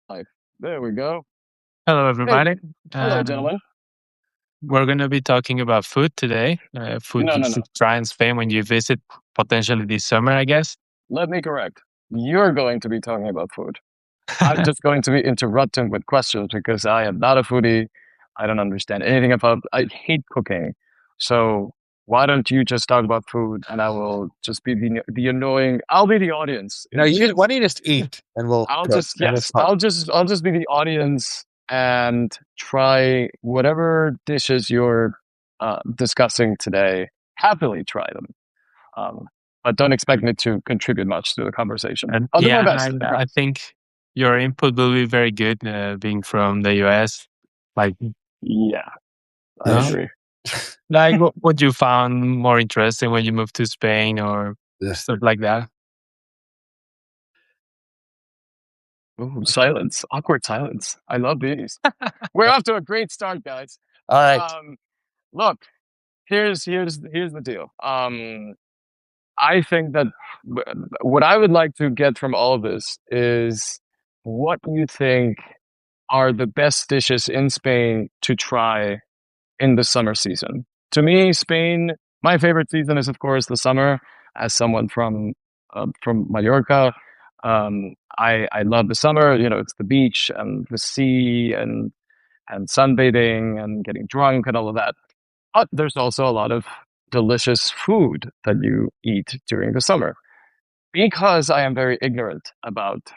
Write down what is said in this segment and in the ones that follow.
Live. There we go. Hello, Hey, everybody. hello, Um, gentlemen. we're going to be talking about food today. Food No, you no, no. should try in Spain when you visit, potentially this summer, I guess. Let me correct. You're going to be talking about food. I'm just going to be interrupting with questions because I am not a foodie. I don't understand anything about. I hate cooking. So why don't you just talk about food, and I will just be the annoying. I'll be the audience. No, why don't you just eat and we'll I'll cook just and we'll yes. talk. I'll just be the audience and try whatever dishes you're discussing today. Happily try them. Um, but don't expect me to contribute much to the conversation. And I'll do my yeah, best. I I promise. think your input will be very good, being from the US. Like, Yeah, I Yeah. agree. what you found more interesting when you moved to Spain or Yes. stuff like that? Ooh, silence, awkward silence. I love these. We're off to a great start, guys. All right. Look, here's the deal. I think that what I would like to get from all of this is what you think are the best dishes in Spain to try in the summer season. To me, Spain, my favorite season is, of course, the summer. As someone from Mallorca, I love the summer. You know, it's the beach and the sea and sunbathing and getting drunk and all of that. But there's also a lot of delicious food that you eat during the summer. Because I am very ignorant about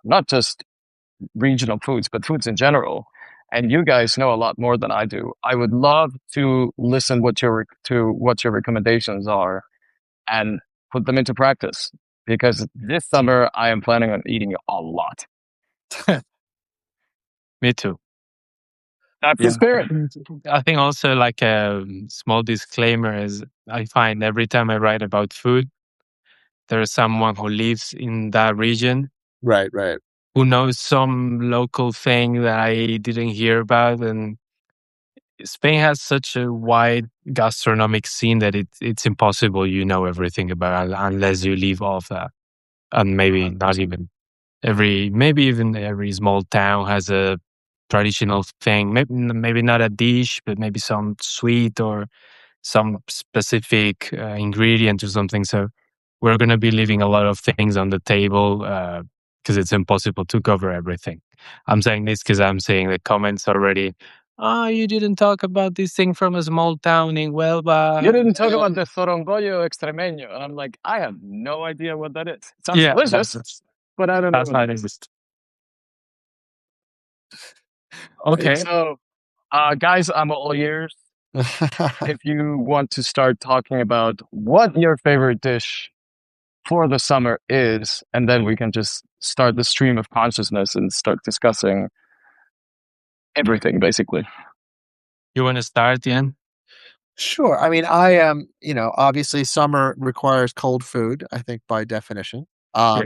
not just regional foods, but foods in general. And you guys know a lot more than I do. I would love to listen to what your recommendations are and put them into practice. Because this summer I am planning on eating a lot. Me too. That's the Yeah. spirit. I think also like a small disclaimer is I find every time I write about food, there's someone who lives in that region Right. who knows some local thing that I didn't hear about. And Spain has such a wide gastronomic scene that it's impossible you know everything about it unless you live off that. And maybe not even maybe even every small town has a traditional thing. Maybe not a dish, but maybe some sweet or some specific ingredient or something. So we're going to be leaving a lot of things on the table because it's impossible to cover everything. I'm saying this because I'm seeing the comments already. Oh, you didn't talk about this thing from a small town in You Huelva. didn't talk about the zorongollo extremeño. And I'm like, I have no idea what that is. It sounds Yeah, delicious, but I don't know that's what how that it is. is. Okay. So, guys, I'm all ears. If you want to start talking about what your favorite dish for the summer is, and then we can just start the stream of consciousness and start discussing everything, basically. You want to start, Ian? Sure. I mean, I am, obviously summer requires cold food, I think by definition. Yeah.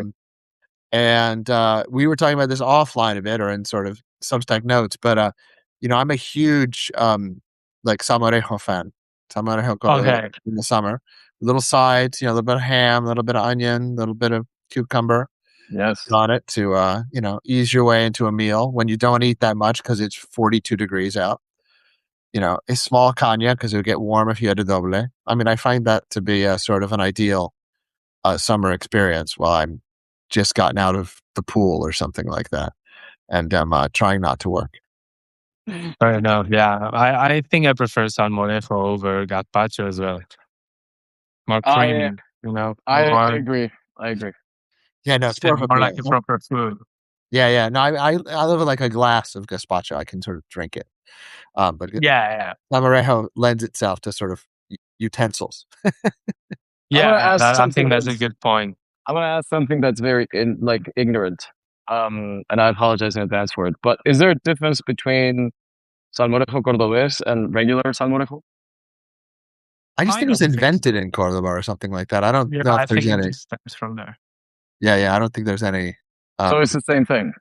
And we were talking about this offline a bit or in sort of Substack notes, but I'm a huge like salmorejo fan. Salmorejo cordobés Okay. in the summer. Little sides, a little bit of ham, a little bit of onion, a little bit of cucumber Yes. on it to ease your way into a meal when you don't eat that much because it's 42 degrees out. A small caña because it would get warm if you had a doble. I mean, I find that to be a sort of an ideal summer experience while I'm just gotten out of the pool or something like that, and I'm trying not to work. Fair enough. Yeah, I think I prefer salmorejo over gazpacho as well. More I creamy, more, agree. I agree. Yeah, no, it's more of a more like a meal. proper food. Yeah. No, I love like a glass of gazpacho. I can sort of drink it. But Yeah. salmorejo lends itself to sort of utensils. I want to Yeah, ask I something think that's a that's good point. I want to ask something that's very ignorant. And I apologize in advance for it. But is there a difference between salmorejo cordobés and regular salmorejo? I just I think it was don't think so. invented in Cordoba or something like that. I don't Yeah, know if I there's think it any. just stems from there. Yeah. I don't think there's any. So it's the same thing.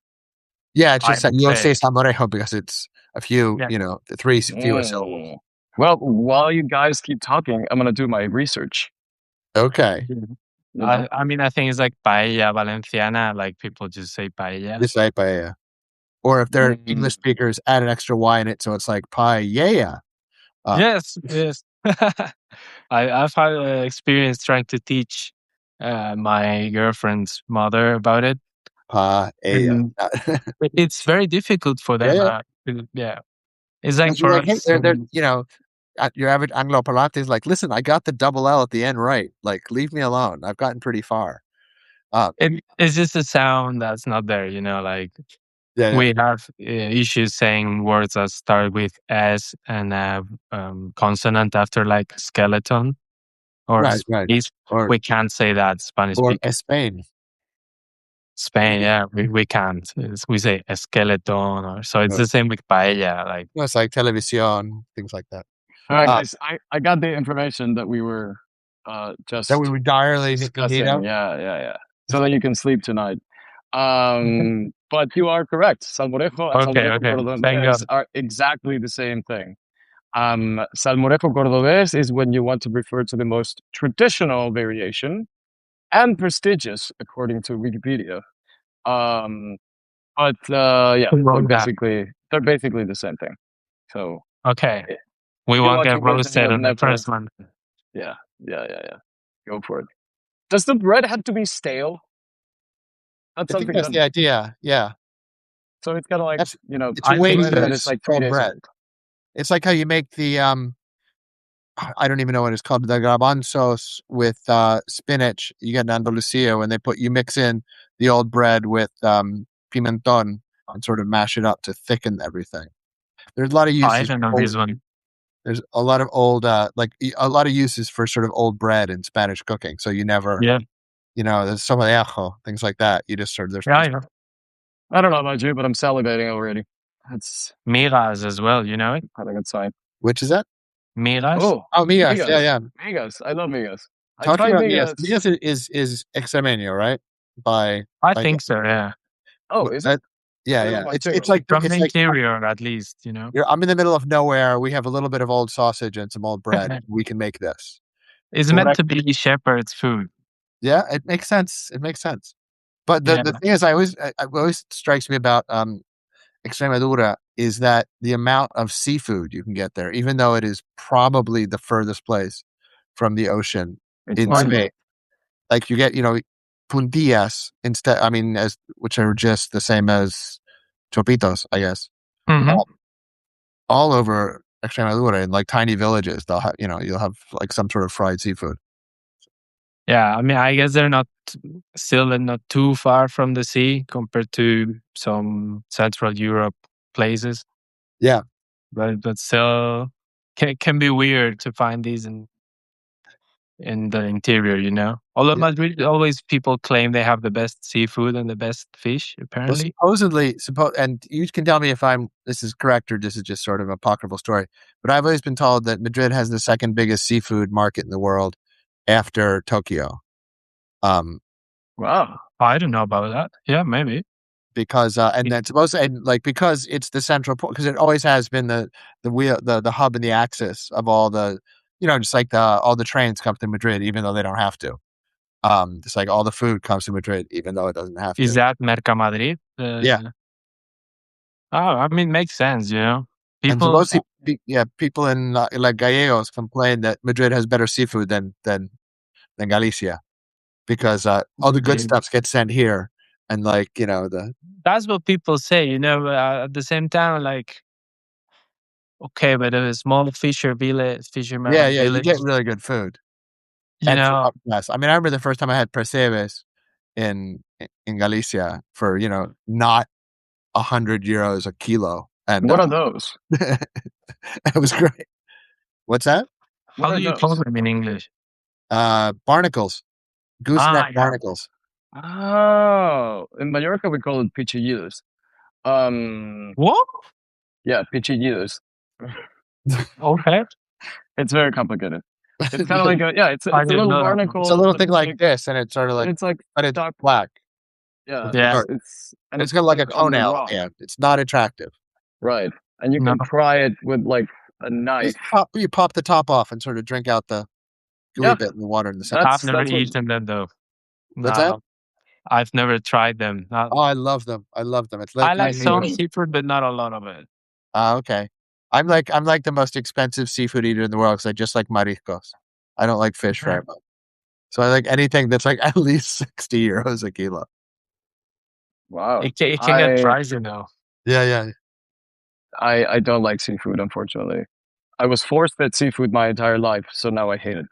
Yeah, it's I just that would you don't say say. salmorejo because it's a few, Yeah. three fewer syllables. Mm. Well, while you guys keep talking, I'm gonna do my research. Okay. You know? I mean, I think it's like paella valenciana. Like people just say paella. Just say paella. Or if they're Mm. English speakers, add an extra Y in it, so it's like paella. Yes. I've had experience trying to teach my girlfriend's mother about it. Paella. And it's very difficult for them. Yeah. Yeah. It's like You're for like, hey, us. they're your average Anglo-Parlante is like, listen, I got the double L at the end right. Like, leave me alone. I've gotten pretty far. It's just a sound that's not there, you know, like Yeah. we have issues saying words that start with S and have consonant after like skeleton or Right. space. Or We can't say that Spanish speakers. Spain. Spain, yeah, we can't. We say skeleton, or so it's Right. the same with paella. Like It's like televisión, things like that. All right, guys. I got the information that we were just That we were direly discussing. need Yeah. So that you can sleep tonight. But you are correct. Salmorejo and okay, salmorejo thank cordobés God. are exactly the same thing. Salmorejo cordobés is when you want to refer to the most traditional variation and prestigious, according to Wikipedia. But yeah, Who wrote that? they're basically the same thing. So Okay, if we you won't want get to visit, roasted you'll on the never. first one. Yeah. Go for it. Does the bread have to be stale? That's I think something that's the idea. Yeah. So it's kind of like, It's I way think bread so. that is like 3 old days bread. old. It's like how you make the I don't even know what it's called, the garbanzos with spinach. You get in Andalusia when you mix in the old bread with pimenton and sort of mash it up to thicken everything. There's a lot of I uses. don't know this one. There's a lot of old a lot of uses for sort of old bread in Spanish cooking. So you never, Yeah, there's salmorejo, things like that. You just sort of yeah. I don't know about you, but I'm salivating already. That's Migas as well, you know it? I think it's fine. Which is that? Migas? Oh, migas. migas. Yeah. Migas. I love migas. I Talking tried about migas. migas. Migas is extremeño, right? I think so, yeah. Oh, is it? Yeah. It's like From the interior, at least, you know. I'm in the middle of nowhere. We have a little bit of old sausage and some old bread. We can make this. It's meant to be shepherd's food. Yeah, it makes sense. But the thing is, I always strikes me about Extremadura is that the amount of seafood you can get there, even though it is probably the furthest place from the ocean in Spain. Like you get, puntillas instead. I mean, which are just the same as chopitos, I guess. Mm-hmm. All over Extremadura in like tiny villages, they'll have, you'll have like some sort of fried seafood. Yeah, I mean, I guess they're not too far from the sea compared to some Central Europe places. Yeah, but still can be weird to find these in the interior, you know. Although Madrid, always people claim they have the best seafood and the best fish, apparently. Well, and you can tell me if this is correct or this is just sort of an apocryphal story, but I've always been told that Madrid has the second biggest seafood market in the world after Tokyo. Wow. I don't know about that. Yeah, maybe. Because because it's the central point, because it always has been the wheel, the hub and the axis of all the, just like all the trains come to Madrid, even though they don't have to. Just like all the food comes to Madrid, even though it doesn't have to. Is that Mercamadrid? Yeah. Oh, I mean, makes sense, you know. People in like Gallegos complain that Madrid has better seafood than Galicia, because all the good stuff gets sent here, and that's what people say, you know. At the same time, like, okay, but a small fisherman village, you get really good food. You know, I mean, I remember the first time I had percebes in Galicia for not €100 a kilo. And what are those? It was great. What's that? How do you call them in English? Barnacles, gooseneck barnacles. Oh, in Mallorca we call it pichillos. What? Yeah, pichillos. Okay. It's very complicated. It's kind of like it's a little barnacle. It's a little thing like this, and it's sort of like, it's like, but it's dark black. Yeah. It's kind of like a toenail. Yeah, it's not attractive. Right, and you can pry it with like a knife. You pop the top off and sort of drink out the gooey bit in the water in the center. I've never eaten them though. What's that? No, I've never tried them. Oh, I love them. I love them. It's I like like eating some noodles. seafood, but not a lot of it. Okay. I'm like the most expensive seafood eater in the world because I just like mariscos. I don't like fish very much. So I like anything that's like at least 60 euros a kilo. Wow. It can get pricey now. Yeah. I don't like seafood, unfortunately. I was force-fed seafood my entire life, so now I hate it.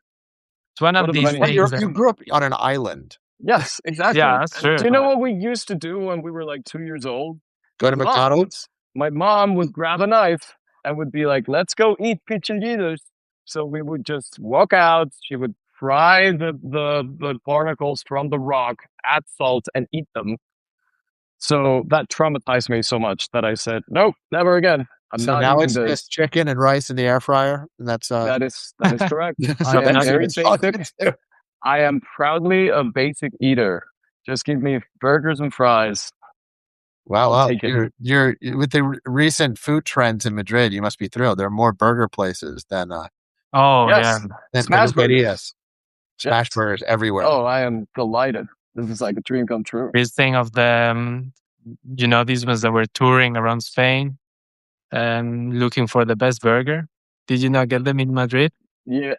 It's one What of are the these many- Well, things you that, grew up on an island. Yes, exactly. yeah, that's true. Do you know what we used to do when we were like 2 years old? Go to Mom. McDonald's. My mom would grab a knife and would be like, "Let's go eat pichillitos." So we would just walk out. She would fry the barnacles from the rock, add salt, and eat them. So that traumatized me so much that I said, "Nope, never again. I'm So not now eating it's this." just chicken and rice in the air fryer, and that's That is correct. so I am that's not what very it's basic. talking to. I am proudly a basic eater. Just give me burgers and fries. Wow, I'll take it. you're with the recent food trends in Madrid. You must be thrilled. There are more burger places than Oh, Yes, smash burgers. peluquerias. Smash Yes. burgers everywhere. Oh, I am delighted. This is like a dream come true. this thing of the, these ones that were touring around Spain, looking for the best burger. Did you not get them in Madrid? Yeah,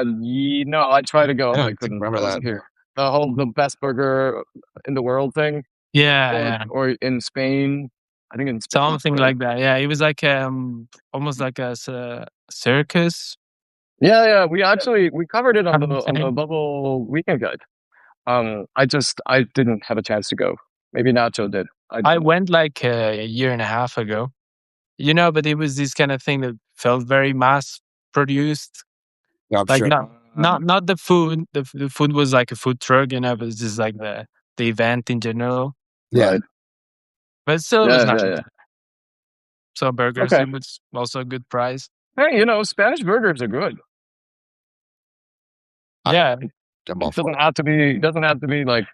no, I tried to go. I don't I think couldn't. remember I wasn't that. here. The best burger in the world thing, Yeah. or in Spain. I think in Spain. Something like that. Yeah, it was like almost like a circus. Yeah. We covered it on kind of the thing. Bubble Weekend Guide. I didn't have a chance to go. Maybe Nacho did. I went like a year and a half ago. But it was this kind of thing that felt very mass produced. Yeah, I'm Like sure. not the food. The food was like a food truck, but it's just like the event in general. Yeah. Right. But still, it was nice. Yeah. So burgers, Okay. it was also a good price. Hey, Spanish burgers are good. Yeah, I'm all It for it. doesn't have to be like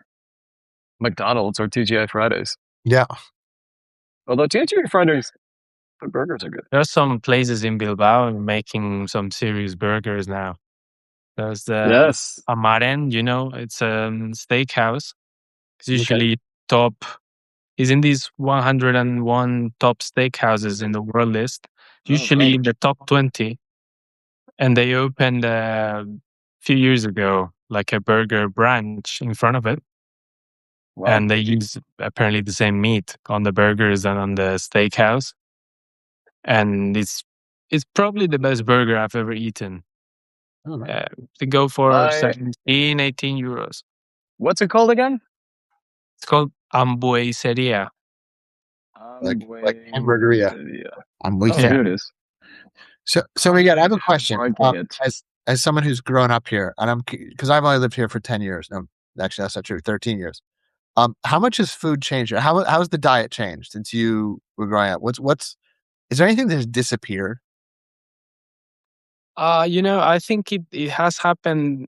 McDonald's or TGI Fridays. Yeah. Although TGI Fridays, the burgers are good. there are some places in Bilbao making some serious burgers now. There's the Yes. Amaren, it's a steakhouse. It's usually top. Is in these 101 top steakhouses in the world list. Usually in the top 20. And they opened a few years ago, like a burger branch in front of it. Wow. And they use apparently the same meat on the burgers and on the steakhouse. And it's probably the best burger I've ever eaten. Oh, nice. They go for I- 17, 18 euros. What's it called again? It's called Hamburgueseria. Like hamburgeria. I'm with Oh, you. here it is. So Miguel, I have a question. Marking it. As someone who's grown up here, and because I've only lived here for 10 years. No, actually, that's not true. 13 years. How much has food changed? How's the diet changed since you were growing up? Is there anything that has disappeared? I think it has happened.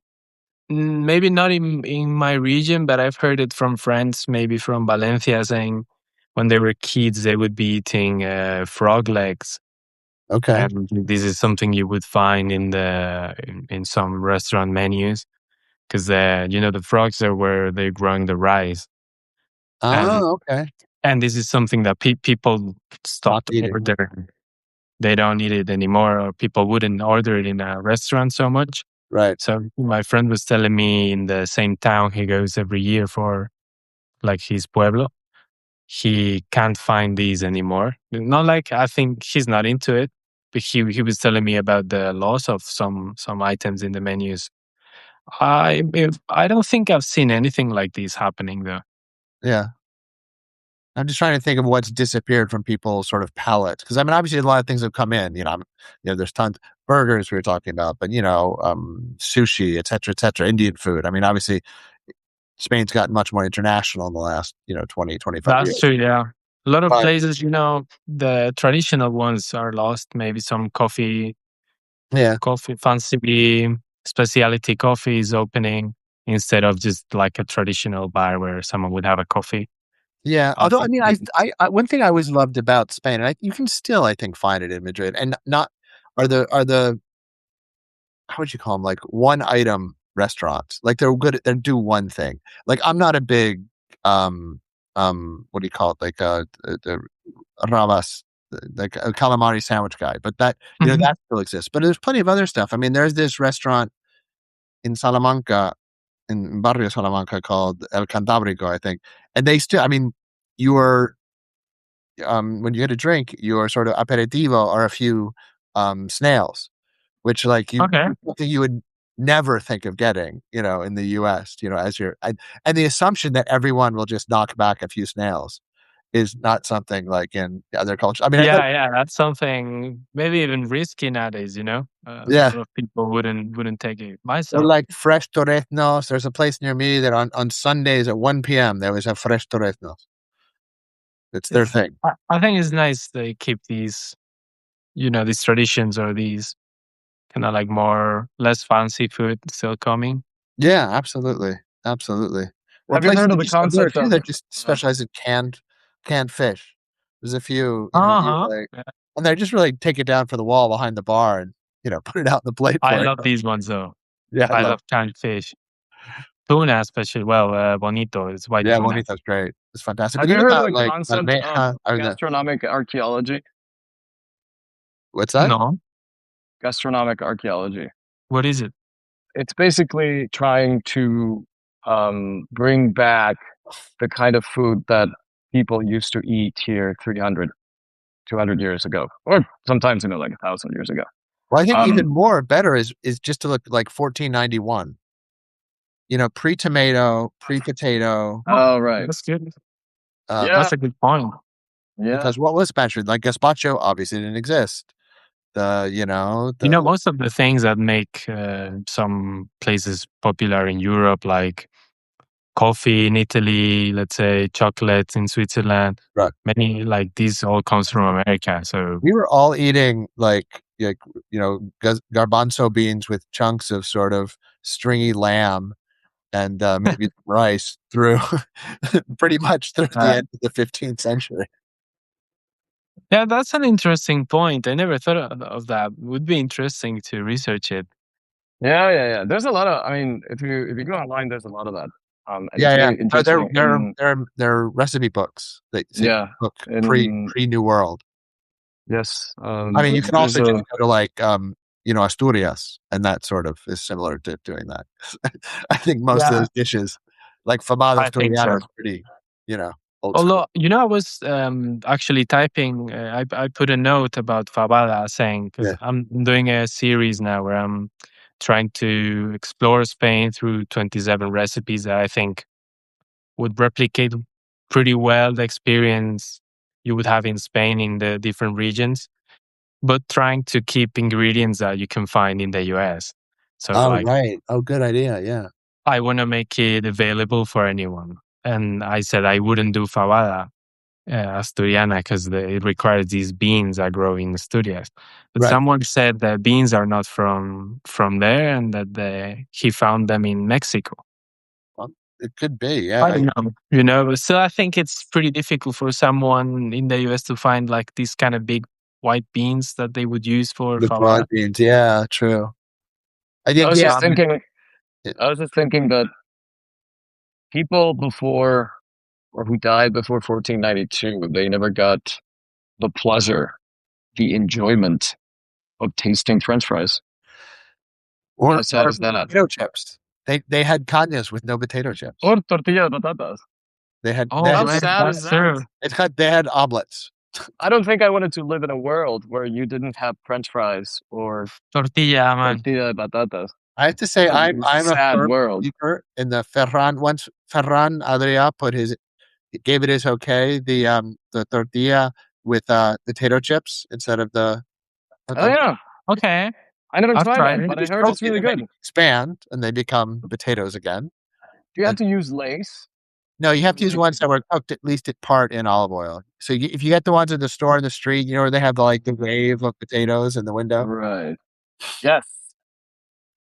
Maybe not in my region, but I've heard it from friends, maybe from Valencia, saying when they were kids they would be eating frog legs. Okay. And this is something you would find in some restaurant menus, because the frogs are where they're growing the rice. Okay. And this is something that people stopped eating. ordering. They don't eat it anymore, or people wouldn't order it in a restaurant so much. Right. So my friend was telling me in the same town he goes every year for, like, his pueblo, he can't find these anymore. Not like, I think he's not into it, but he was telling me about the loss of some items in the menus. I don't think I've seen anything like this happening though. Yeah. I'm just trying to think of what's disappeared from people's sort of palates. Because obviously a lot of things have come in. There's tons burgers we were talking about, but sushi, et cetera, Indian food. Obviously Spain's gotten much more international in the last 20, 25 years. That's true. Yeah, a lot of places, the traditional ones are lost. Maybe some coffee, fancy specialty coffee is opening instead of just like a traditional bar where someone would have a coffie. Yeah, although I one thing I always loved about Spain, and you can still, I think, find it in Madrid, and not are the how would you call them, like one item restaurants. Like they're good. They do one thing. Like I'm not a big what do you call it? Like the rabas, like a calamari sandwich guy. But that Mhm. that still exists. But there's plenty of other stuff. I mean, there's this restaurant in Salamanca, in Barrio Salamanca, called El Cantabrico, I think. And they still, I mean, you are when you get a drink, your sort of aperitivo are a few snails, which like Okay. something you would never think of getting, in the US, as and the assumption that everyone will just knock back a few snails is not something like in other cultures. I mean, I thought, Yeah, that's something maybe even risky nowadays. A yeah, lot of people wouldn't take it. or Myself, like fresh torreznos. There's a place near me that on Sundays at 1 p.m. they always have fresh torreznos. It's their it's thing. I think it's nice they keep these traditions or these kind of like more less fancy food still coming. Yeah, absolutely, absolutely. Or Have you places heard of that the just there are a concept few of that just specialize in canned fish. There's a few, Uh you huh. like, and they just really take it down for the wall behind the bar and put it out on the plate I for you. love these ones though. Yeah, I I love. love canned fish, tuna especially. Well, bonito is white Yeah, tuna. bonito's great. It's fantastic. Have But you you know heard of about the like concept of almeja or the gastronomic archaeology? what's that? No, Gastronomic archaeology. what is it? It's basically trying to bring back the kind of food that people used to eat here 300, 200 years ago, or sometimes, like 1,000 years ago. Well, I think Um, even more better is just to look like 1491. Pre-tomato, pre-potato. Oh, oh, right. that's good. Yeah. That's a good point. Yeah. Because what was Spanish food? Like gazpacho obviously didn't exist. The Most of the things that make some places popular in Europe, like coffee in Italy, let's say chocolates in Switzerland, right. many like these all comes from America. So We were all eating garbanzo beans with chunks of sort of stringy lamb and maybe some rice through pretty much through the end of the 15th century. yeah, that's an interesting point. I never thought of that. Would be interesting to research it. Yeah. There's a lot of, I mean, if you go online, there's a lot of that. And it's Yeah, yeah. really No, they're interesting. they're they're they're recipe books that say Yeah, book in pre New World. yes, I mean, you can there's also just a go to like Asturias, and that sort of is similar to doing that. I think most of Yeah, those dishes, like fabada I think asturiana, so. is pretty, old school. Although, I was actually typing, I put a note about fabada saying, because Yeah. I'm doing a series now where I'm trying to explore Spain through 27 recipes that I think would replicate pretty well the experience you would have in Spain in the different regions, but trying to keep ingredients that you can find in the US. So, Oh, like, right. Oh, good idea. Yeah. I want to make it available for anyone. And I said I wouldn't do fabada Asturiana because it requires these beans that grow in Asturias. But Right. someone said that beans are not from there and that he found them in Mexico. Well, it could be. Yeah. I don't know, but still I think it's pretty difficult for someone in the US to find like these kind of big white beans that they would use for The fabada. broad beans. Yeah. True. I I think. was Yeah. just thinking, it- I was just thinking that people before or who died before 1492, they never got the pleasure, the enjoyment of tasting French fries. How sad or is that? potato chips. They had cañas with no potato chips. Or tortilla de patatas. They had. They Oh, How had. right, sad is that's that? true. They had omelets. I don't think I wanted to live in a world where you didn't have French fries or Tortilla, man. tortilla de patatas. I have to say, It's a I'm a sad firm world. believer in the Ferran. Once Ferran Adrià gave it his okay, the tortilla with potato chips instead of the Oh patatas. yeah, Okay, I never I've tried tried that, it. but I Just heard cook it's it really and they good. expand and they become potatoes again. Do you have And to use lace? no, you have to use ones that were cooked at least at part in olive oil. So if you get the ones at the store in the street, where they have the wave of potatoes in the window. Right. Yes.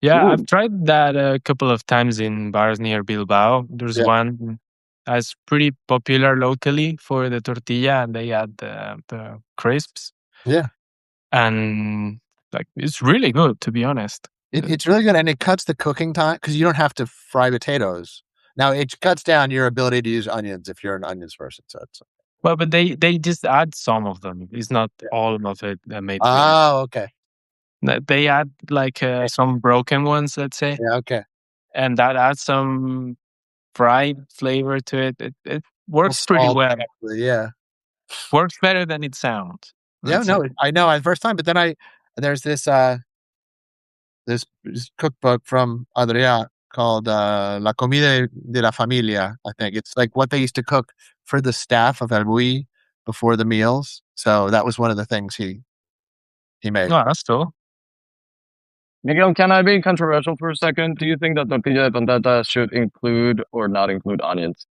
Yeah, I've Ooh. tried that a couple of times in bars near Bilbao. There's Yeah, one that's pretty popular locally for the tortilla, and they add the crisps, yeah. and like it's really good to be honest. It's really good, and it cuts the cooking time because you don't have to fry potatoes. Now it cuts down your ability to use onions if you're an onions person. So it's Well, but they just add some of them. It's not all of it that made it. oh, okay, They add like some broken ones, let's say, yeah, okay. and that adds some fried flavor to it. It works pretty Salt, well. probably, yeah. Works better than it sounds. Yeah, Let's no, say. I know. First time, but then there's this cookbook from Adrià called La Comida de la Familia. I think it's like what they used to cook for the staff of El Bui before the meals. So that was one of the things he made. Oh, that's cool. Miguel, can I be controversial for a second? Do you think that tortilla de patata should include or not include onions?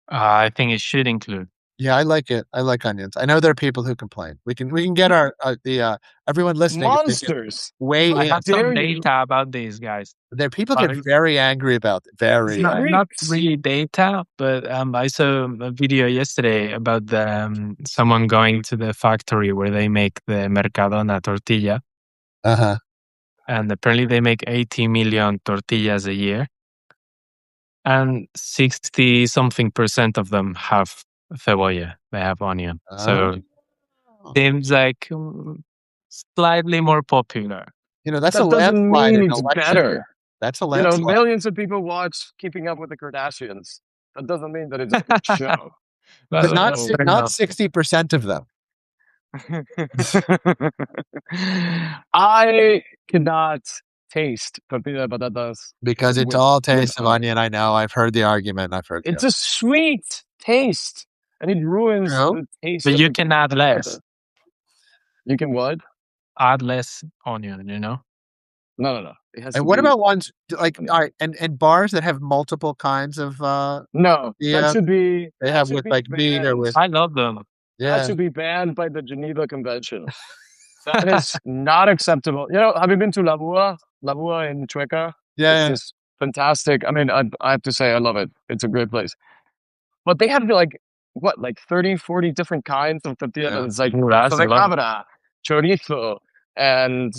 I think it should include. Yeah, I like it. I like onions. I know there are people who complain. We can get our everyone listening. If they can Monsters! weigh I in. have some dare you. data about these guys. There people But get very angry about it. Very It's angry. not Freaks. really data, but I saw a video yesterday about someone going to the factory where they make the Mercadona tortilla, Uh-huh. and apparently they make 80 million tortillas a year, and 60 something percent of them have cebolla. They have onion. So seems like slightly more popular. That's a That doesn't landslide mean in it's election. better. That's a You know, landslide. millions of people watch Keeping Up with the Kardashians. That doesn't mean that it's a good show. But not fair not enough. 60% of them. I cannot taste tortilla de patatas. Because it's with- all with taste of onion. onion. I know. I've heard the argument. It's a sweet taste, and it ruins True. the taste. But of you the can add less. You can what? Add less onion, you know? No. It has And to what be- about ones like all right, and bars that have multiple kinds of No, yeah, that should be. they that have should with be like meat or banned. with I love them. That yeah. should be banned by the Geneva Convention. That is not acceptable. You know, have you been to La Bua? La Bua in Chueca? Yeah, It's just fantastic. I mean, I have to say, I love it. It's a great place. But they have like, what, like 30, 40 different kinds of tortilla. Yeah. It's like Ooh, that's queso de a lot. cabra, chorizo, and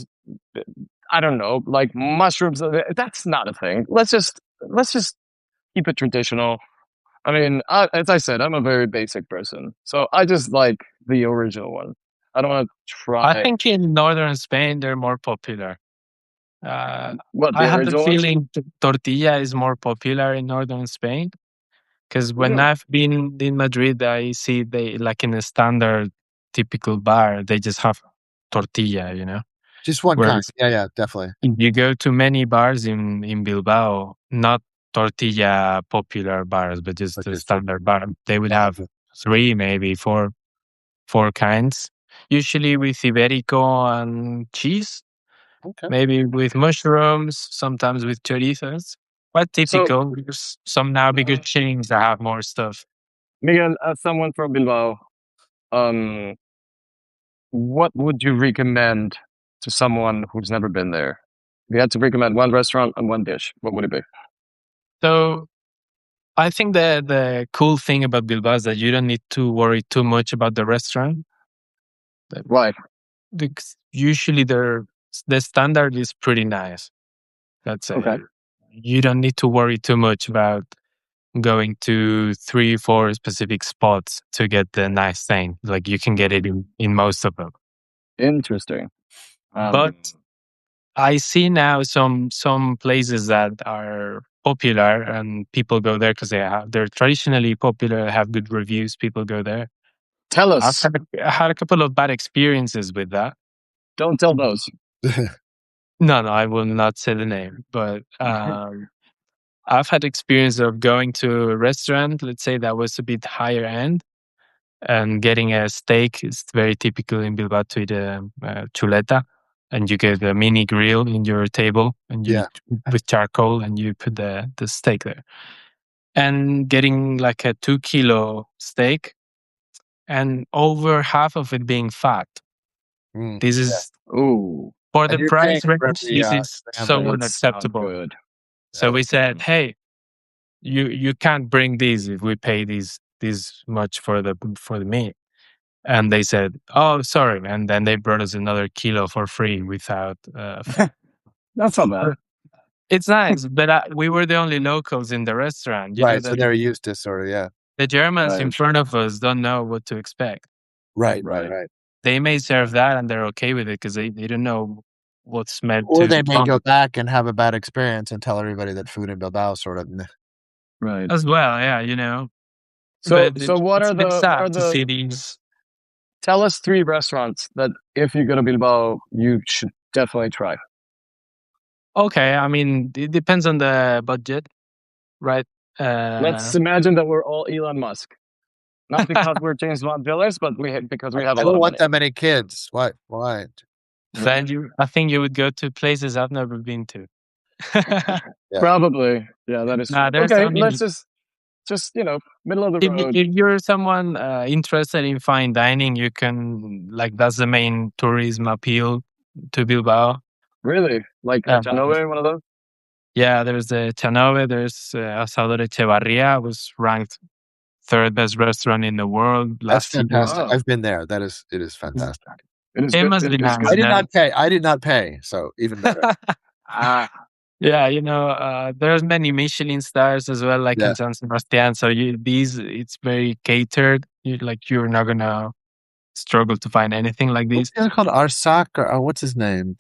I don't know, like mushrooms. That's not a thing. Let's just keep it traditional. I mean, as I said, I'm a very basic person, so I just like the original one. I don't want to try. I think in northern Spain they're more popular. What, I the have the original one? feeling tortilla is more popular in northern Spain because when Really? I've been in Madrid, I see they like in a standard typical bar, they just have tortilla, you know. Just one kind. Whereas Yeah, definitely. you go to many bars in Bilbao, not tortilla popular bars, but just But the just- standard bar. They would have three, maybe four kinds, usually with Iberico and cheese. Okay. Maybe with mushrooms, sometimes with chorizos. Quite typical because some now bigger chains that have more stuff. Miguel, as someone from Bilbao, um, what would you recommend to someone who's never been there? If you had to recommend one restaurant and one dish, what would it be? So I think the cool thing about Bilbao is that you don't need to worry too much about the restaurant. Why? Because usually the standard is pretty nice. That's it. Okay. You don't need to worry too much about going to 3-4 specific spots to get the nice thing. Like you can get it in most of them. Interesting. But I see now some places that are popular and people go there because they're traditionally popular, have good reviews. People go there. Tell I us. had a couple of bad experiences with that. Don't tell those. No, I will not say the name, but I've had experience of going to a restaurant, let's say that was a bit higher end, and getting a steak. Is very typical in Bilbao to eat a chuleta, and you get a mini grill in your table, and you with charcoal, and you put the steak there, and getting like a 2-kilo steak, and over half of it being fat. This is Ooh. for And the you're price paying for range. every, This is gram, so right? That's not unacceptable. good. So we said, hey, you can't bring these if we pay this much for the meat. And they said, oh, sorry. And then they brought us another kilo for free without That's not bad. It's nice, but we were the only locals in the restaurant. You know Right. So that they're used to sort of, yeah. the Germans in Right. front of us don't know what to expect. Right. They may serve that and they're okay with it because they don't know what's meant Or to they may come go back and have a bad experience and tell everybody that food in Bilbao sort of. Right. as well. Yeah, you know. So But so what it's are a bit the sad to see these. tell us 3 restaurants that if you go to Bilbao you should definitely try. Okay, I mean, it depends on the budget, right? Let's imagine that we're all Elon Musk. Not because we're James Bond villains, but because we have a I lot don't of want money. that many kids. Why? Why? Then I think you would go to places I've never been to. Yeah. Probably. Yeah, that is Nah, true. there's, Okay, I let's mean, just middle of the road. if you're someone interested in fine dining, you can, like, that's the main tourism appeal to Bilbao. Really? Like a Janove, one of those? Yeah, there's the Chanove, there's Asador Echevarria, was ranked 3rd best restaurant in the world That's last year. fantastic. Wow. I've been there. It is fantastic. It is It good. must be It is nice. I good. did man. not pay. I did not pay. So even better. Ah, Yeah, you know, there's many Michelin stars as well, like Yeah. in San Sebastian. So it's very catered. You're not gonna struggle to find anything like What's this. the other called? Arsac or what's his name?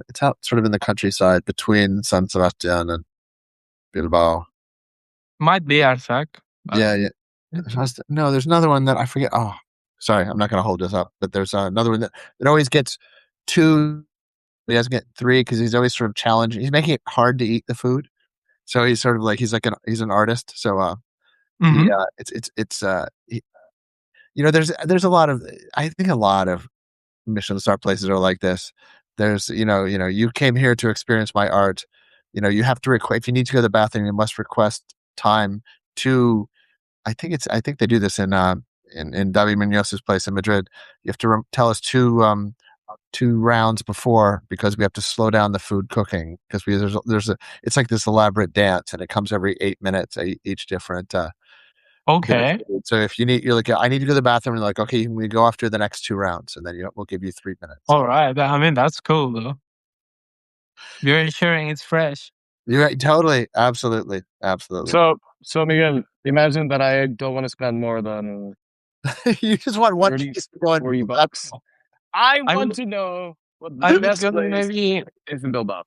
It's out sort of in the countryside between San Sebastian and Bilbao. Might be Arsac. Yeah. No, there's another one that I forget. Oh, sorry, I'm not going to hold this up. But there's another one that always gets 2. He doesn't get 3 because he's always sort of challenging. He's making it hard to eat the food. So he's sort of like he's an artist. So Mhm. there's a lot of, I think a lot of Michelin star places are like this. There's you came here to experience my art. You have to request, if you need to go to the bathroom, you must request time to. I think they do this in David Munoz's place in Madrid. You have to tell us 2 rounds before because we have to slow down the food cooking because it's like this elaborate dance and it comes every 8 minutes, each different. Okay. So if you're like, I need to go to the bathroom, and like, okay, we go after the next 2 rounds, and then we'll give you 3 minutes. All right. I mean, that's cool though. You're ensuring it's fresh. You're right, totally, absolutely. so Miguel, imagine that I don't want to spend more than You just want one 30, piece to go in. 40 bucks. I I want would- to know what I the would best go place maybe. is in Bilbao.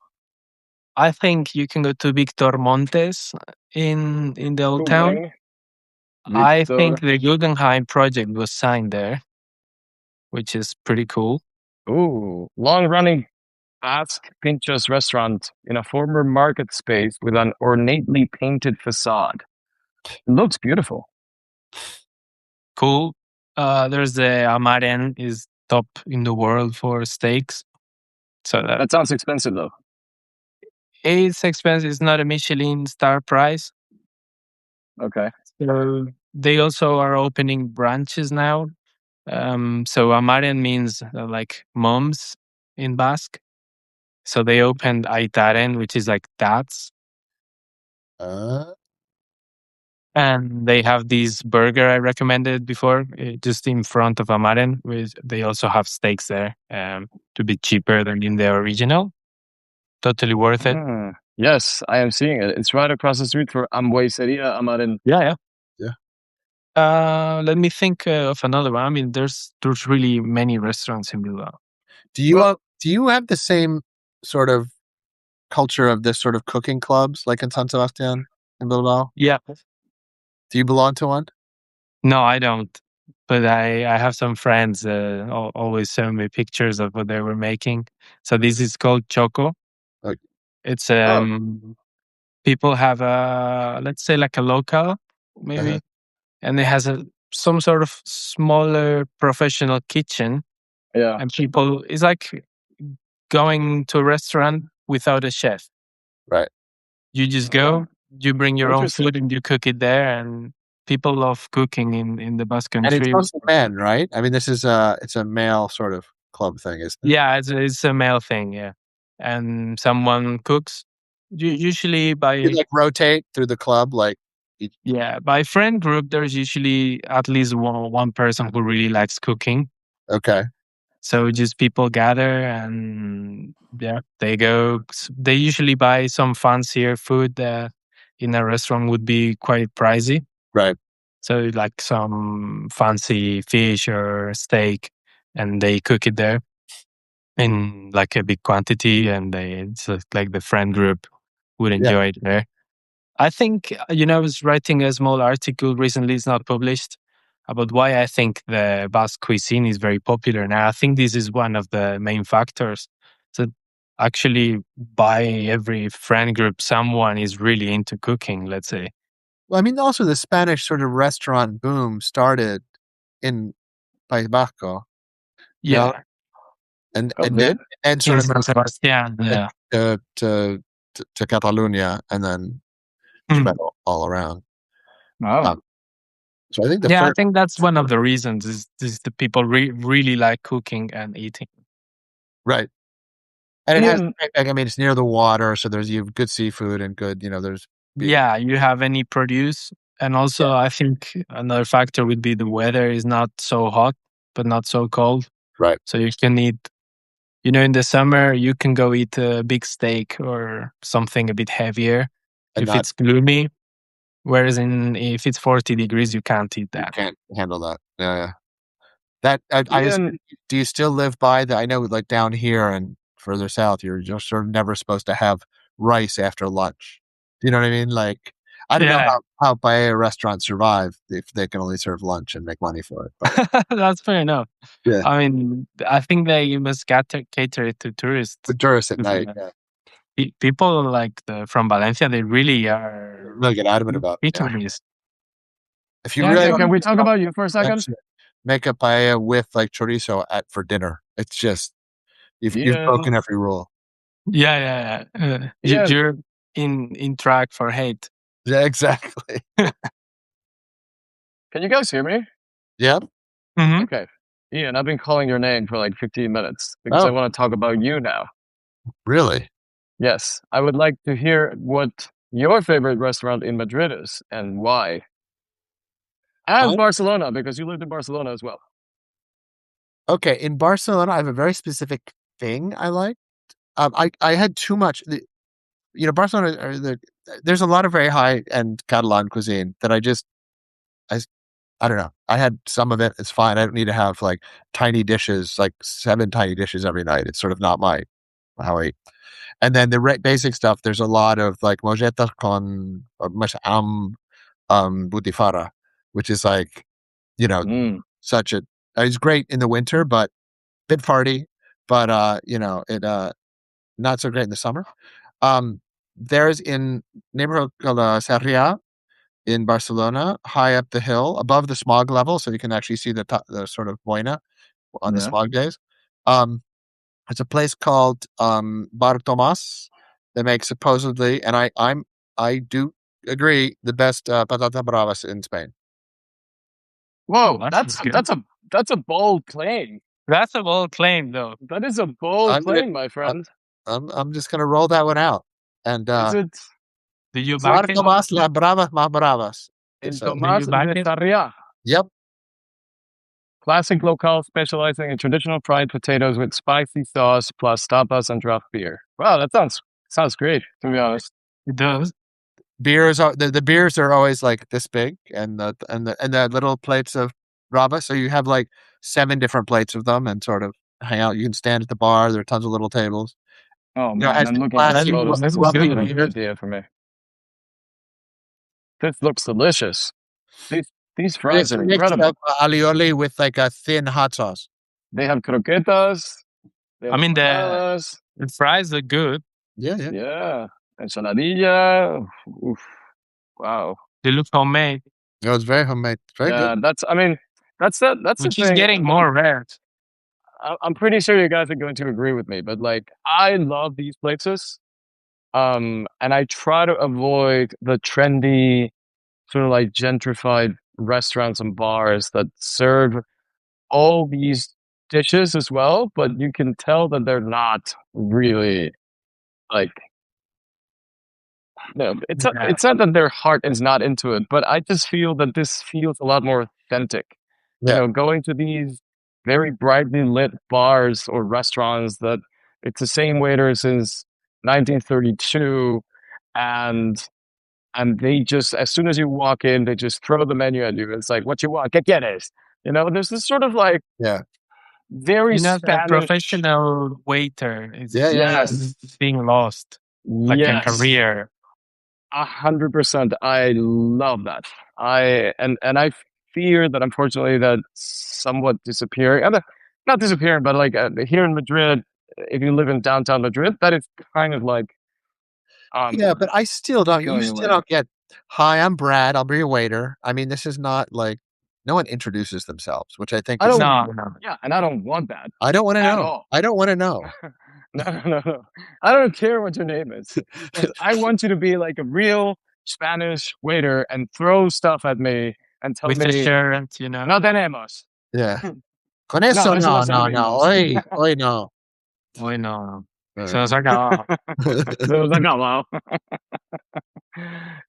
I think you can go to Victor Montes in the old town. Moving. I Victor. think the Guggenheim project was signed there, which is pretty cool. Ooh, long-running Basque Pinchos restaurant in a former market space with an ornately painted facade. It looks beautiful. Cool. There's the Amaren is top in the world for steaks. So That sounds expensive though. it's expensive. It's not a Michelin star price. Okay. So they also are opening branches now. So Amaren means like moms in Basque. So they opened Aitaren, which is like dads. And they have this burger I recommended before, just in front of Amaren. They also have steaks there to be cheaper than in the original. Totally worth it. Yes, I am seeing it. It's right across the street for Hamburgueseria Amaren. Yeah. Let me think of another one. I mean, there's really many restaurants in Bilbao. Do you have the same sort of culture of this sort of cooking clubs like in San Sebastian in Bilbao? Yeah. Do you belong to one? No, I don't. But I have some friends always send me pictures of what they were making. So this is called Choco. Okay. It's people have let's say like a local maybe, and it has some sort of smaller professional kitchen. Yeah. And people, it's like going to a restaurant without a chef. Right. You just go, you bring your own Interesting. food and you cook it there, and people love cooking in the Basque And it's country. mostly men, right? I mean, this is it's a male sort of club thing, isn't it? Yeah, it's a male thing, yeah. And someone cooks, usually by You like rotate through the club, like by friend group. There's usually at least one person who really likes cooking. okay. So just people gather and they go. They usually buy some fancier food that in a restaurant would be quite pricey. Right. So like some fancy fish or steak, and they cook it there in like a big quantity, and it's like the friend group would enjoy it there. I think, I was writing a small article recently, it's not published, about why I think the Basque cuisine is very popular now. I think this is one of the main factors. So actually, by every friend group, someone is really into cooking, let's say. Well, I mean, also the Spanish sort of restaurant boom started in País Vasco. Yeah. And Oh, and did? sort In of San Sebastian, yeah. to Catalonia, and then spread all around. Wow. So I think the Yeah, I first, think that's one of the reasons is the people really like cooking and eating. right, and it has. Ian, I mean, it's near the water, so you have good seafood and good. There's Yeah, you have any produce. And also, I think another factor would be the weather is not so hot, but not so cold. right, So you can eat, in the summer, you can go eat a big steak or something a bit heavier and if not it's gloomy. Whereas if it's 40 degrees, you can't eat you that. can't handle that. Yeah. That Ian, do you still live by that? I know, like down here and further south, you're just sort of never supposed to have rice after lunch. Do you know what I mean? Like, I don't know Yeah, how paella restaurants survive if they can only serve lunch and make money for it. But that's fair enough. yeah, I mean, I think they must cater it to tourists. the tourists at night, People like from Valencia, they really are really get adamant about. eating Yeah. this. If you Yeah, really can we talk want about you for a second? to make a paella with like chorizo for dinner, it's just you've broken Ian, every rule. yeah. Ian, You're in track for hate. Yeah, exactly. can you guys hear me? Yep. Mm-hmm. Okay. Ian, I've been calling your name for like 15 minutes because I Oh, want to talk about you now. really? Yes, I would like to hear what your favorite restaurant in Madrid is and why. And Barcelona, because you lived in Barcelona as well. Okay, in Barcelona, I have a very specific thing I like. I had too much. Barcelona. There's a lot of very high end Catalan cuisine that I don't know. I had some of it. It's fine. I don't need to have like tiny dishes, like 7 tiny dishes every night. It's sort of not how I eat. And then the basic stuff. There's a lot of like mojetas con butifara, which is like Mm. such a. It's great in the winter, but bit farty. But it not so great in the summer. There's in neighborhood called Sarrià in Barcelona, high up the hill, above the smog level, so you can actually see the sort of boina on the Yeah. smog days. It's a place called Bar Tomás that makes supposedly, and I do agree, the best patata bravas in Spain. Whoa, That's good. that's a bold claim. That's a bold claim, though. That is a bold I'm gonna- claim, my friend. I'm just gonna roll that one out. And Is it Do you Bar back it? Tomás las bravas más bravas. in So, Tomás back de it? Sarriá? yep. Classic locale specializing in traditional fried potatoes with spicy sauce plus tapas and draft beer. Wow, that sounds great, to be honest. It does. Beers are the beers are always like this big, and the little plates of rava. So you have like 7 different plates of them, and sort of hang out. You can stand at the bar. There are tons of little tables. Oh man, As I'm the looking at classic photos. This is roughly a good beers, idea for me. This looks delicious. These fries it's a are mix incredible. of alioli with like a thin hot sauce. They have croquetas. They have I mean, the empanadas. fries are good. Yeah. Yeah, ensaladilla. Oof. Wow. They look homemade, It was very homemade. Very Yeah, good. that's the which is thing. getting more rare. I'm pretty sure you guys are going to agree with me, but like I love these places. And I try to avoid the trendy, sort of like gentrified restaurants and bars that serve all these dishes as well, but you can tell that they're not really like no, it's not that their heart is not into it, but I just feel that this feels a lot more authentic. Yeah. Going to these very brightly lit bars or restaurants that it's the same waiter since 1932, and they just, as soon as you walk in, they just throw the menu at you. It's like, what you want? ¿Qué quieres? You know, there's this sort of like Yeah. very The Spanish. professional waiter is Yeah, yeah, Yes, being lost, like a yes, career. 100%. I love that. I fear that unfortunately that's somewhat disappearing. Not disappearing, but like here in Madrid, if you live in downtown Madrid, that is kind of like Yeah, but I still don't. You going still away. don't get. Hi, I'm Brad. I'll be your waiter. I mean, this is not like no one introduces themselves, which I think I is. don't. No. Yeah, and I don't want that I don't want to at know. all. I don't want to know. No. I don't care what your name is. Just, I want you to be like a real Spanish waiter and throw stuff at me and tell With the me, shirt, no tenemos. Yeah. Con No, eso, eso no no. servimos. Hoy no. Uy, no. Se Uh, nos ha acabado. Se nos acabó.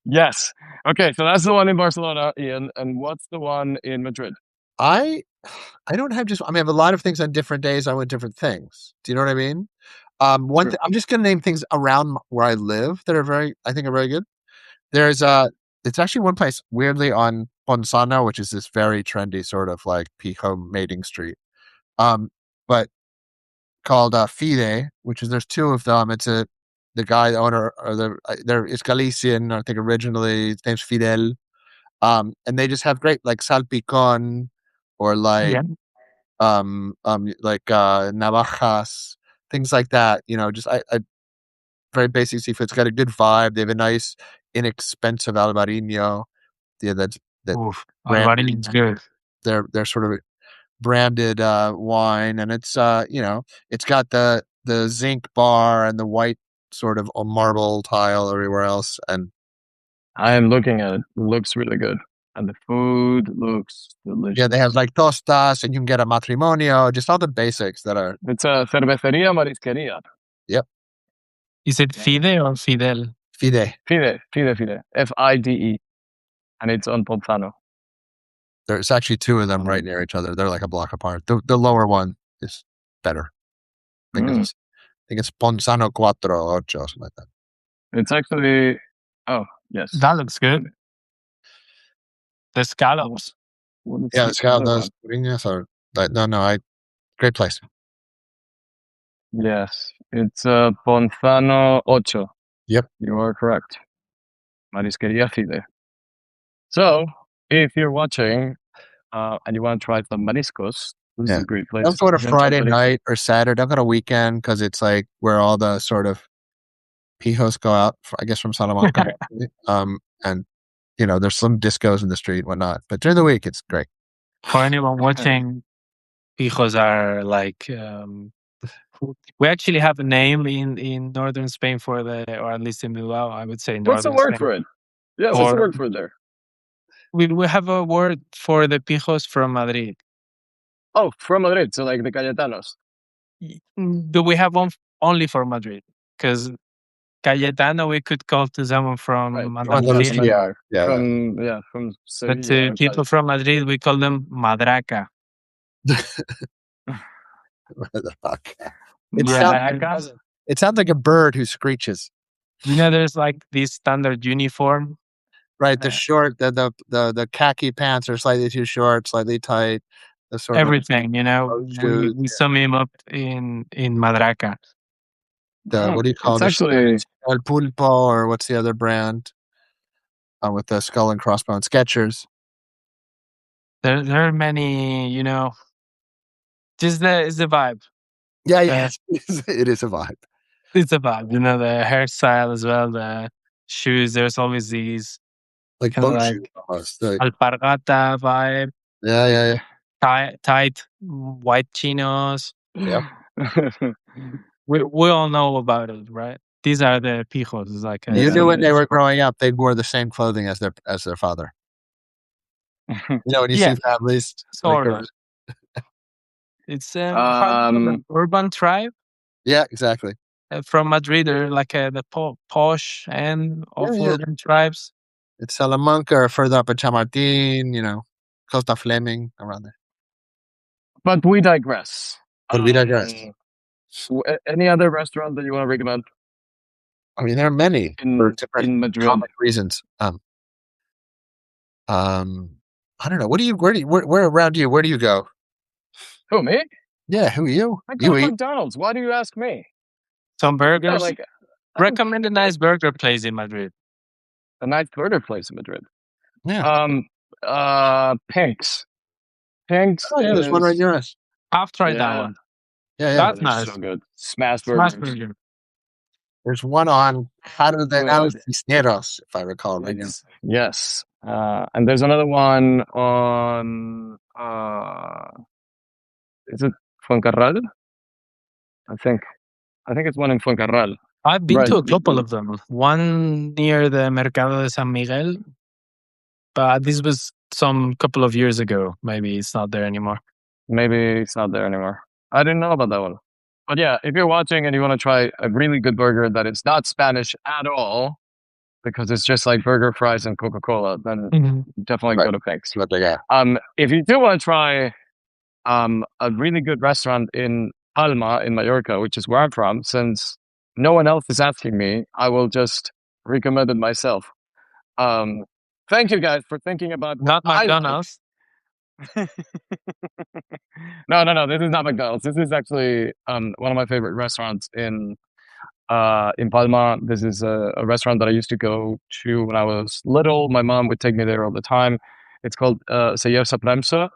Yes. Okay, so that's the one in Barcelona, Ian. And what's the one in Madrid? I don't have just. I mean, I have a lot of things on different days. I want different things. Do you know what I mean? One True. thing. I'm just going to name things around where I live that are I think are very good. There's it's actually one place weirdly on Ponzano, which is this very trendy sort of like Pico mating street. But called Fide, which is there's two of them. It's the guy, the owner, or there is Galician, I think originally. His name's Fidel. And they just have great like salpicon or like Yeah. navajas, things like that. You know, just I very basic seafood. It's got a good vibe. They have a nice, inexpensive albarino. Yeah, that Oof. brand. Alvarinho's good. They're sort of branded wine, and it's it's got the zinc bar and the white sort of marble tile everywhere else, and I am looking at it. It looks really good. And the food looks delicious. yeah, they have like tostas, and you can get a matrimonio, just all the basics that are. It's a cervecería marisquería. Yep. Is it Fide or Fidel? Fide. Fide. Fide. And it's on Ponzano. There's actually two of them right near each other. They're like a block apart. The lower one is better. I think it's Ponzano Cuatro Ocho, something like that. It's actually, oh, yes. That looks good. The scallops. Yeah, it's got those piñas or great place. Yes, it's Ponzano Ocho. Yep. You are correct. Marisquería Fide. So, if you're watching and you want to try some mariscos, this is a great place. Don't go to Friday night or Saturday. Don't go to weekend because it's like where all the sort of pijos go out, I guess, from Salamanca. And, there's some discos in the street and whatnot. But during the week, it's great. For anyone watching, pijos are like... we actually have a name in northern Spain for or at least in Bilbao, I would say. What's the word for it? Yeah, what's the word for it there? We have a word for the pijos from Madrid. Oh, from Madrid, so like the Cayetanos. Do we have one only for Madrid? Because Cayetano we could call to someone from Andalusia. From Sevilla. But to people from Madrid, we call them madraca. It sounds like a bird who screeches. There's like this standard uniform. Right, the short, the khaki pants are slightly too short, slightly tight. The sort everything, we sum him up in madraca. What do you call it? Actually El Pulpo, or what's the other brand? With the skull and crossbones, Skechers. There are many, just it's the vibe. Yeah, it is a vibe. It's a vibe, the hairstyle as well, the shoes. There's always these like alpargata vibe. Yeah. Tight white chinos. Yeah. We all know about it, right? These are the pijos. It's like you knew when they were growing up, they wore the same clothing as their father. When you see families, sort of. It's an urban tribe. Yeah, exactly. From Madrid, they're like the posh end of urban tribes. It's Salamanca or further up at Chamartin, Costa Fleming, around there. But we digress. But we digress. Any other restaurant that you want to recommend I mean, there are many for in different Madrid? common reasons. I don't know. Where around you? Where do you go? Who, me? Yeah, who are you? I go You to eat? McDonald's. Why do you ask me? Some Yeah, burgers. like Recommend a nice burger place in Madrid. a nice burger place in Madrid. Yeah. Pink's. Pink's Oh yeah, there's one right near us. I've tried that yeah. one. Yeah, That's They're nice. so good. Smash Smash burgers. burger. There's one on Cardenas Good. Cisneros, if I recall right now. Yes. And there's another one on is it Fuencarral? I think it's one in Fuencarral. I've been to a Right. couple of them. One near the Mercado de San Miguel, but this was some couple of years ago. Maybe it's not there anymore. Maybe it's not there anymore. I didn't know about that one. But yeah, if you're watching and you want to try a really good burger that is not Spanish at all, because it's just like burger, fries, and Coca-Cola, then definitely Right. go to Pink's. That's what they got. If you do want to try a really good restaurant in Palma in Mallorca, which is where I'm from, since no one else is asking me, I will just recommend it myself. Thank you guys for thinking about Not what I like. McDonald's. No. This is not McDonald's. This is actually one of my favorite restaurants in Palma. This is a restaurant that I used to go to when I was little. My mom would take me there all the time. It's called Seyer Sapremsa,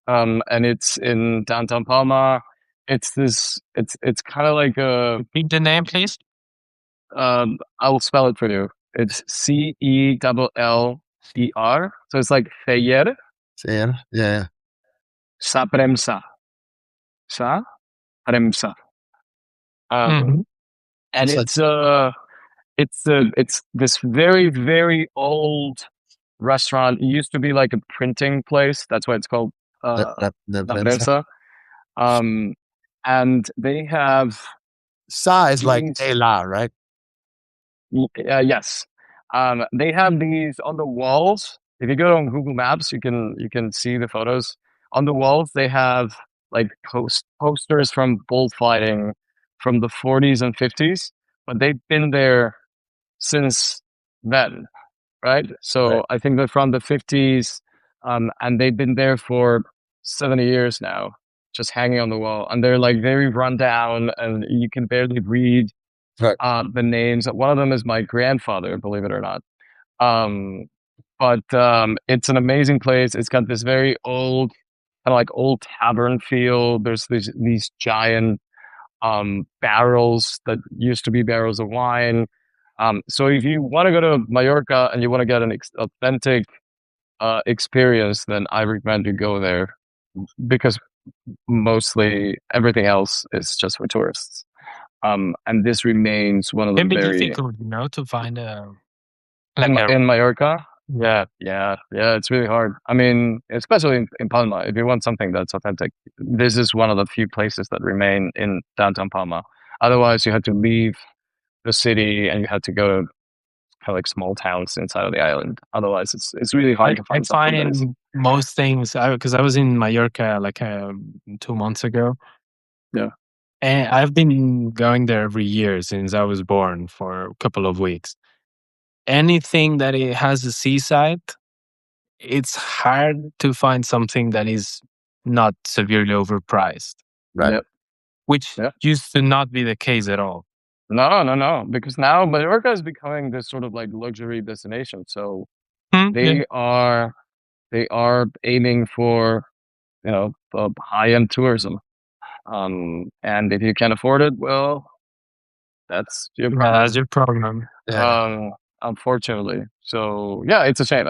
and it's in downtown Palma. It's kind of like a. Repeat the name, please. I will spell it for you. It's CELLER. So it's like Seyer Yeah. Sapremsa. Sapremsa. And It's it's this very, very old restaurant. It used to be like a printing place. That's why it's called the La Prensa. And they have size like these- de la, right? yes. They have these on the walls. If you go on Google Maps, you can see the photos. On the walls, they have like posters from bullfighting from the 40s and 50s, but they've been there since then, right? So Right. I think they're from the 50s, and they've been there for 70 years now, just hanging on the wall. And they're like very run down, and you can barely read Right. the names. One of them is my grandfather, believe it or not. But it's an amazing place. It's got this very old, kind of like old tavern feel. There's these giant barrels that used to be barrels of wine. So if you want to go to Mallorca and you want to get an authentic experience, then I recommend you go there, because mostly everything else is just for tourists. And this remains one of the Can be very difficult, to find a in Mallorca. Yeah, it's really hard. I mean, especially in Palma, if you want something that's authentic, this is one of the few places that remain in downtown Palma. Otherwise, you had to leave the city and you had to go to kind of like small towns inside of the island. Otherwise, it's really hard to I find something that is. find most things because I was in Mallorca like 2 months ago. Yeah. And I've been going there every year since I was born for a couple of weeks. Anything that it has a seaside, it's hard to find something that is not severely overpriced. Right. Yep. Which used to not be the case at all. No, because now Mallorca is becoming this sort of like luxury destination. So they are aiming for, high-end tourism. And if you can't afford it, well, that's your problem. That's your problem. Unfortunately. So yeah, it's a shame.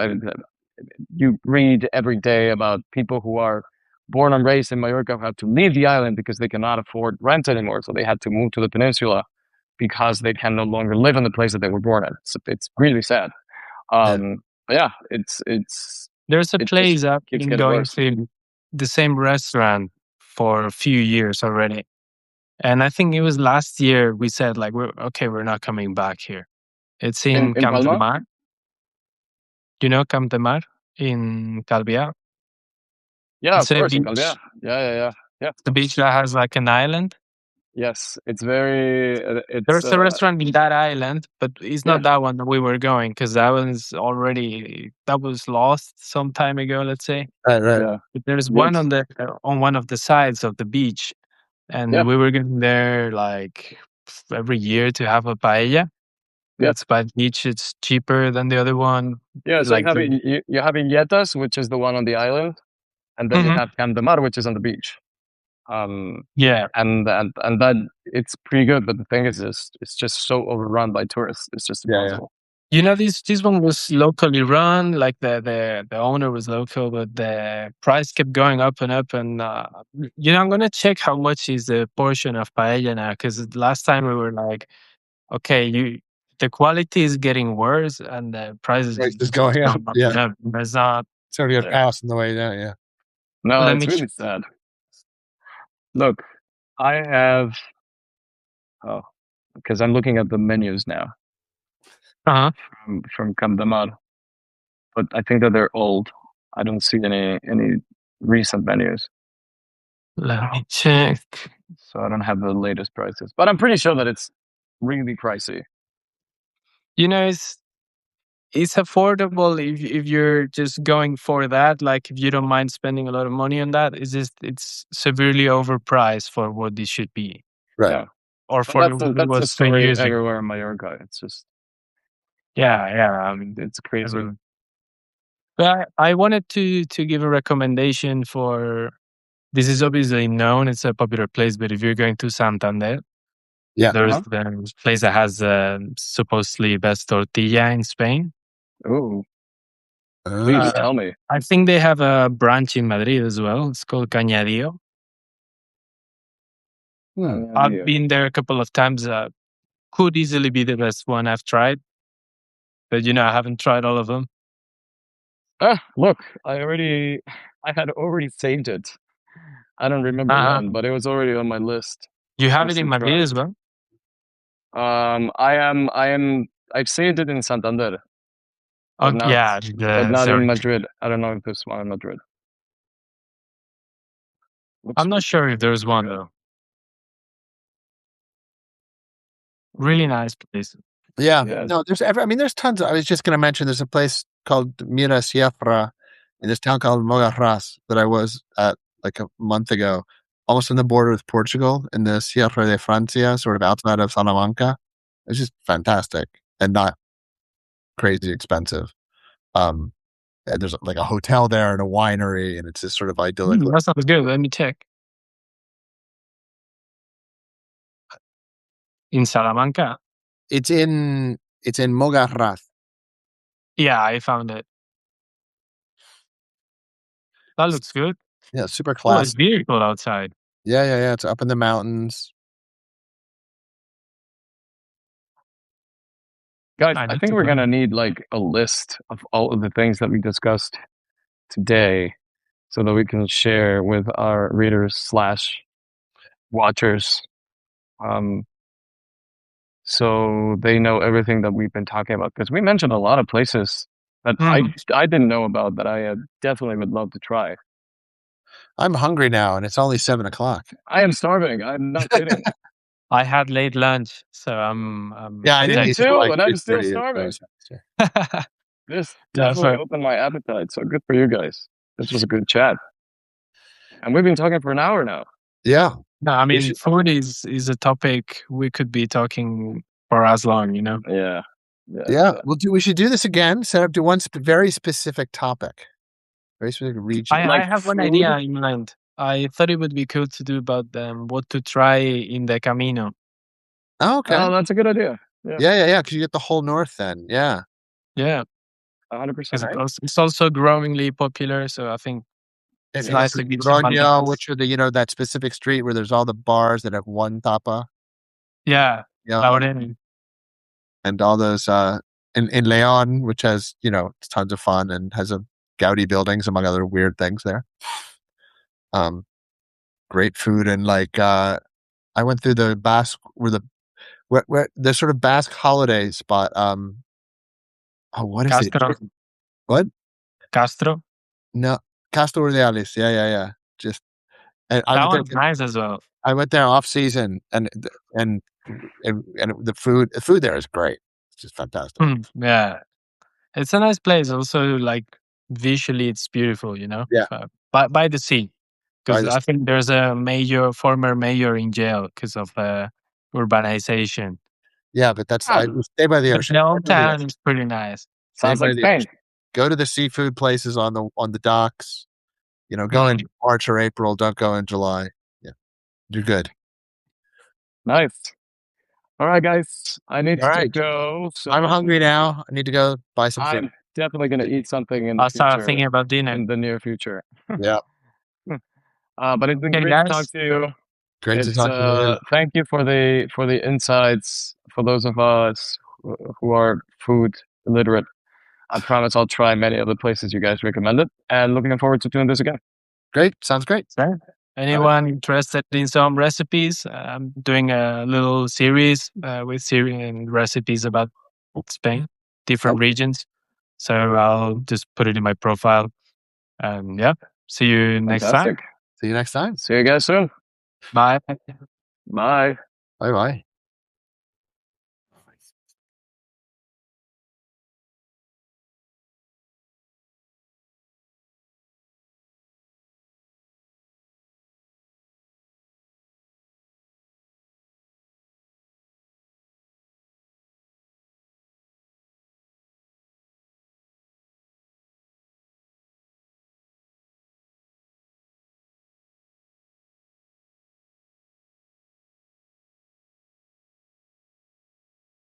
You read every day about people who are born and raised in Mallorca who have to leave the island because they cannot afford rent anymore. So they had to move to the peninsula because they can no longer live in the place that they were born in. So it's really sad. But yeah, there's a place I've keeps been getting going worse. to the same restaurant for a few years already. And I think it was last year we said like, we're not coming back here. It's in Camp de Palma? Mar. Do you know Camp de Mar in Calvià? Yeah, of course, in Calvià. Yeah. The beach that has like an island. Yes, it's very. It's There's a restaurant in that island, but it's yeah, not that one that we were going because that was lost some time ago. Let's say, Right. yeah, but there's yeah, one on one of the sides of the beach, yeah, and we were going there like every year to have a paella. yeah. It's by the beach. It's cheaper than the other one. Yeah. So Like the, you have Yetas, which is the one on the island, and then you Mhm. have Candemar, which is on the beach. Um, Yeah. and that it's pretty good, but the thing is, it's just so overrun by tourists. It's just Yeah. impossible. You know, this one was locally run, like the owner was local, but the price kept going up and up. And I'm gonna check how much is the portion of paella now, because last time we were like, okay, the quality is getting worse, and the prices Price is just keep going up. going up Yeah. and up. It's not. It's already a Yeah. pass on the way down. Yeah. No, Let it's me. really sad. Look, I have because I'm looking at the menus now Uh-huh. from Candemar, but I think that they're old. I don't see any recent menus, Let me check. so I don't have the latest prices. But I'm pretty sure that it's really pricey. You know, it's affordable if you're just going for that. Like if you don't mind spending a lot of money on that, it's severely overpriced for what this should be, Right. Yeah, or but for what it that's the was 10 story years ago. everywhere in Mallorca. It's just Yeah. I mean, it's crazy. everyone. But I wanted to give a recommendation for. This is obviously known; it's a popular place. But if you're going to Santander, Yeah. there's the place that has supposedly best tortilla in Spain. Oh, please Uh, tell me. I think they have a branch in Madrid as well. It's called Cañadillo. I've been there a couple of times. Could easily be the best one I've tried, but I haven't tried all of them. Look, I had already saved it. I don't remember when, but it was already on my list. You have Just it in to Madrid try. as well. I've saved it in Santander, Oh, but not yeah, but not in sorry. Madrid. I don't know if there's one in Madrid. I'm not sure if there's one though. Really nice place. Yeah. Yeah. No, there's tons. I was just going to mention there's a place called Mira Sierra in this town called Mogarras that I was at like a month ago, almost on the border with Portugal in the Sierra de Francia, sort of outside of Salamanca. It's just fantastic and not crazy expensive. And there's like a hotel there and a winery, and it's just sort of idyllic. That sounds good. Let me check. In Salamanca. It's in Mogarras. Yeah, I found it. That looks good. Yeah, super Oh, it's classy. beautiful outside. Yeah. It's up in the mountains. Guys, I I need think to we're go. gonna need like a list of all of the things that we discussed today, so that we can share with our readers slash watchers, so they know everything that we've been talking about. Because we mentioned a lot of places that I didn't know about that I definitely would love to try. I'm hungry now, and it's only 7:00. I am starving. I'm not kidding. I had late lunch, so I'm Yeah, I Me didn't eat till too, like and I'm still 3:30. starving. This Yeah, definitely so opened my appetite. So good for you guys. This was a good chat, and we've been talking for an hour now. Yeah. no, I We mean should- food is a topic we could be talking for as long, Yeah. Yeah. We should do this again. Set up to one very specific topic, very specific region. I Like have one food? idea in mind. I thought it would be cool to do about what to try in the Camino. Oh, okay. Oh, that's a good idea. Yeah. Because you get the whole north then. Yeah. Yeah, 100%. because it's also growingly popular. So I think And it's nice to get some Logroño, ideas. which are that specific street where there's all the bars that have one tapa. Yeah, Yeah. Lauren. And all those in Leon, which has it's tons of fun and has a Gaudi buildings among other weird things there. Great food and like I went through the Basque where the sort of Basque holiday spot. What is Castro. it? What? Castro. No, Castro Reales. Yeah. Just And I That went there. one's nice as well. I went there off season, and the food there is great. It's just fantastic. Yeah, it's a nice place. Also, like visually, it's beautiful. Yeah. By the sea, By because the I think there's a former mayor in jail because of urbanization. Yeah, but I stay by the But ocean. the old town is pretty nice. Sounds like Spain. Go to the seafood places on the docks. Go in March or April. Don't go in July. Yeah, you're good. Nice. All right, guys. I need All to right. go. So I'm hungry now. I need to go buy some food. I'm definitely going to eat something in the I'll start future, thinking about dinner. in the near future. Yeah. But it's been Okay, great to guys. talk to you. Great to talk to you. Thank you for the insights for those of us who are food illiterate. I promise I'll try many of the places you guys recommended, and looking forward to doing this again. Great. Sounds great. Anyone interested in some recipes? I'm doing a little series with Syrian recipes about Spain, different regions. So I'll just put it in my profile. Yeah. See you next time. See you next time. See you guys soon. Bye. Bye. Bye bye.